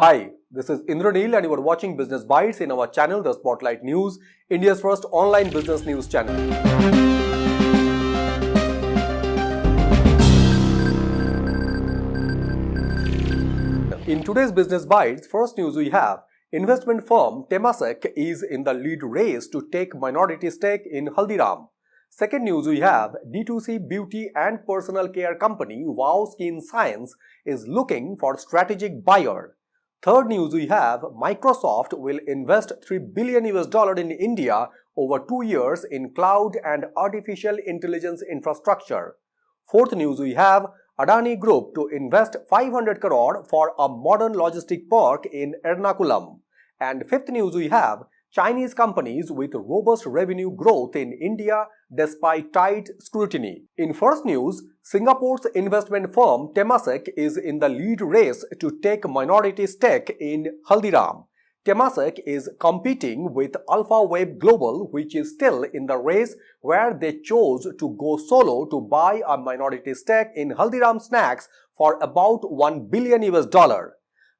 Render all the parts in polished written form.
Hi, this is Indranil and you are watching Business Bites in our channel, The Spotlight News, India's first online business news channel. In today's Business Bites, first news we have, investment firm Temasek is in the lead race to take minority stake in Haldiram. Second news we have, D2C beauty and personal care company Wow Skin Science is looking for strategic buyer. Third news we have, Microsoft will invest $3 billion in India over 2 years in cloud and artificial intelligence infrastructure. Fourth news we have, Adani Group to invest 500 crore for a modern logistic park in Ernakulam. And fifth news we have, Chinese companies with robust revenue growth in India despite tight scrutiny. In first news, Singapore's investment firm Temasek is in the lead race to take minority stake in Haldiram. Temasek is competing with Alpha Wave Global, which is still in the race, where they chose to go solo to buy a minority stake in Haldiram Snacks for about $1 billion.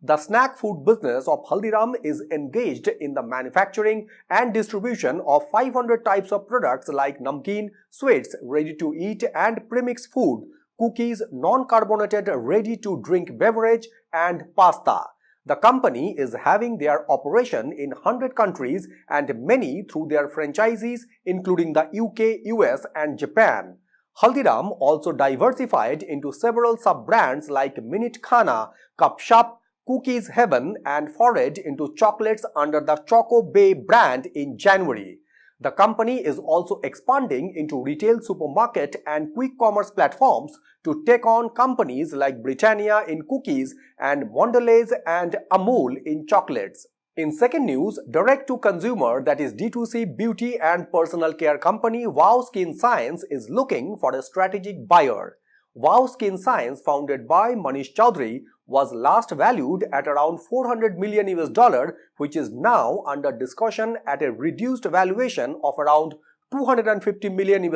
The snack food business of Haldiram is engaged in the manufacturing and distribution of 500 types of products like namkeen, sweets, ready-to-eat and premixed food, cookies, non-carbonated ready-to-drink beverage and pasta. The company is having their operation in 100 countries and many through their franchisees including the UK, US and Japan. Haldiram also diversified into several sub-brands like Minute Khana, Cup Shop, Cookies Heaven and forayed into chocolates under the Choco Bay brand in January. The company is also expanding into retail supermarket and quick commerce platforms to take on companies like Britannia in cookies and Mondelez and Amul in chocolates. In second news, direct-to-consumer, that is D2C beauty and personal care company Wow Skin Science is looking for a strategic buyer. Wow Skin Science, founded by Manish Chaudhary, was last valued at around $400 million, which is now under discussion at a reduced valuation of around $250 million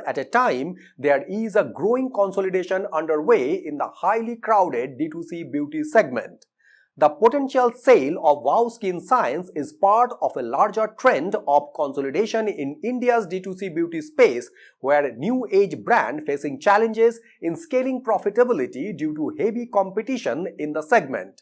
at a time there is a growing consolidation underway in the highly crowded D2C beauty segment. The potential sale of Wow Skin Science is part of a larger trend of consolidation in India's D2C beauty space, where a new age brand facing challenges in scaling profitability due to heavy competition in the segment.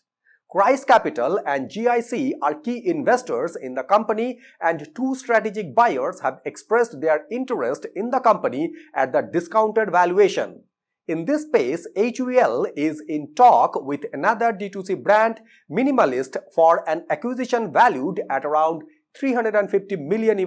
Christ Capital and GIC are key investors in the company, and two strategic buyers have expressed their interest in the company at the discounted valuation. In this space, HUL is in talk with another D2C brand, Minimalist, for an acquisition valued at around $350 million.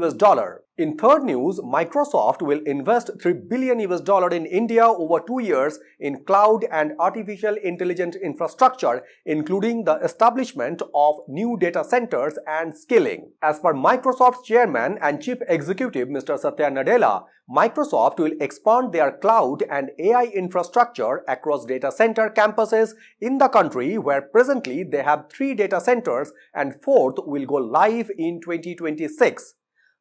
In third news, Microsoft will invest $3 billion in India over 2 years in cloud and artificial intelligence infrastructure, including the establishment of new data centers and skilling. As per Microsoft's chairman and chief executive Mr. Satya Nadella, Microsoft will expand their cloud and AI infrastructure across data center campuses in the country, where presently they have 3 data centers and 4th will go live in 2026.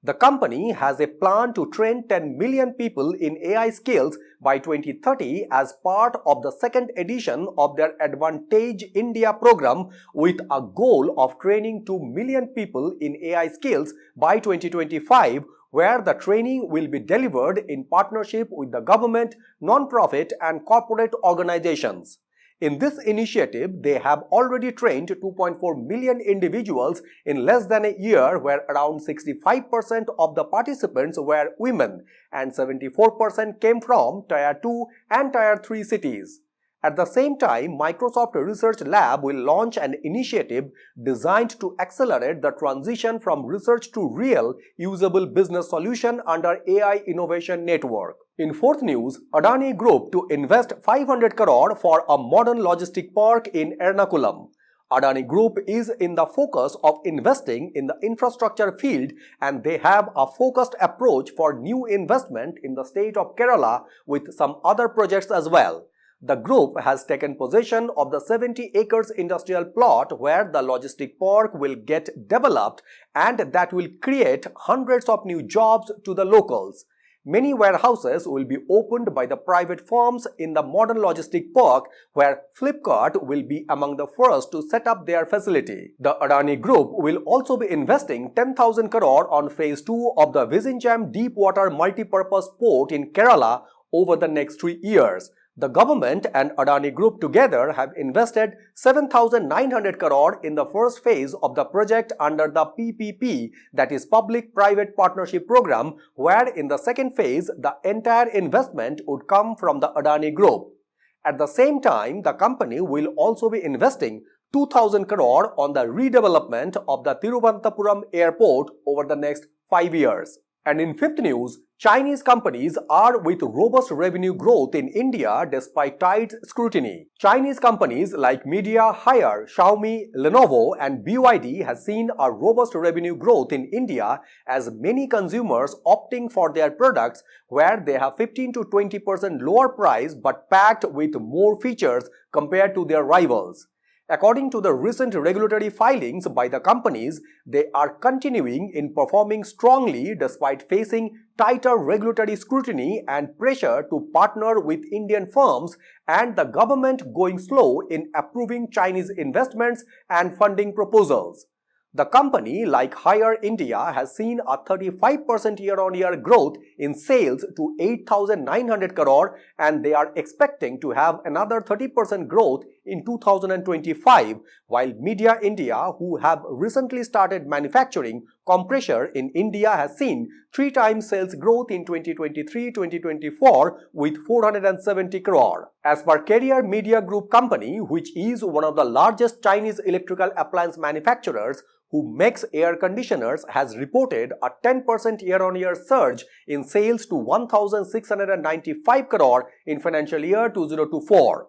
The company has a plan to train 10 million people in AI skills by 2030 as part of the second edition of their Advantage India program, with a goal of training 2 million people in AI skills by 2025, where the training will be delivered in partnership with the government, non-profit and corporate organizations. In this initiative, they have already trained 2.4 million individuals in less than a year, where around 65% of the participants were women and 74% came from Tier 2 and Tier 3 cities. At the same time, Microsoft Research Lab will launch an initiative designed to accelerate the transition from research to real, usable business solution under AI Innovation Network. In fourth news, Adani Group to invest 500 crore for a modern logistic park in Ernakulam. Adani Group is in the focus of investing in the infrastructure field, and they have a focused approach for new investment in the state of Kerala with some other projects as well. The group has taken possession of the 70 acres industrial plot where the logistic park will get developed, and that will create hundreds of new jobs to the locals. Many warehouses will be opened by the private firms in the modern logistic park, where Flipkart will be among the first to set up their facility. The Adani Group will also be investing 10,000 crore on phase 2 of the Visakhapatnam Deepwater Multipurpose Port in Kerala over the next 3 years. The government and Adani Group together have invested 7,900 crore in the first phase of the project under the PPP, that is Public-Private Partnership Program, where in the second phase the entire investment would come from the Adani Group. At the same time, the company will also be investing 2,000 crore on the redevelopment of the Thiruvananthapuram airport over the next 5 years. And in fifth news, Chinese companies are with robust revenue growth in India despite tight scrutiny. Chinese companies like Media, Haier, Xiaomi, Lenovo and BYD has seen a robust revenue growth in India, as many consumers opting for their products where they have 15 to 20% lower price but packed with more features compared to their rivals. According to the recent regulatory filings by the companies, they are continuing in performing strongly despite facing tighter regulatory scrutiny and pressure to partner with Indian firms and the government going slow in approving Chinese investments and funding proposals. The company like Haier India has seen a 35% year-on-year growth in sales to 8,900 crore, and they are expecting to have another 30% growth in 2025, while Media India, who have recently started manufacturing compressor in India, has seen 3 times sales growth in 2023-2024 with 470 crore. As per Carrier Media Group Company, which is one of the largest Chinese electrical appliance manufacturers who makes air conditioners, has reported a 10% year-on-year surge in sales to 1,695 crore in financial year 2024.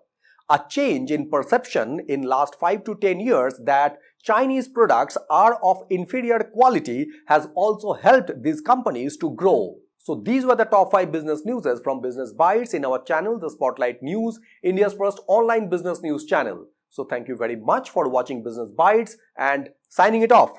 A change in perception in last 5 to 10 years that Chinese products are of inferior quality has also helped these companies to grow. So these were the top 5 business news from Business Bytes in our channel, The Spotlight News, India's first online business news channel. So thank you very much for watching Business Bytes and signing it off.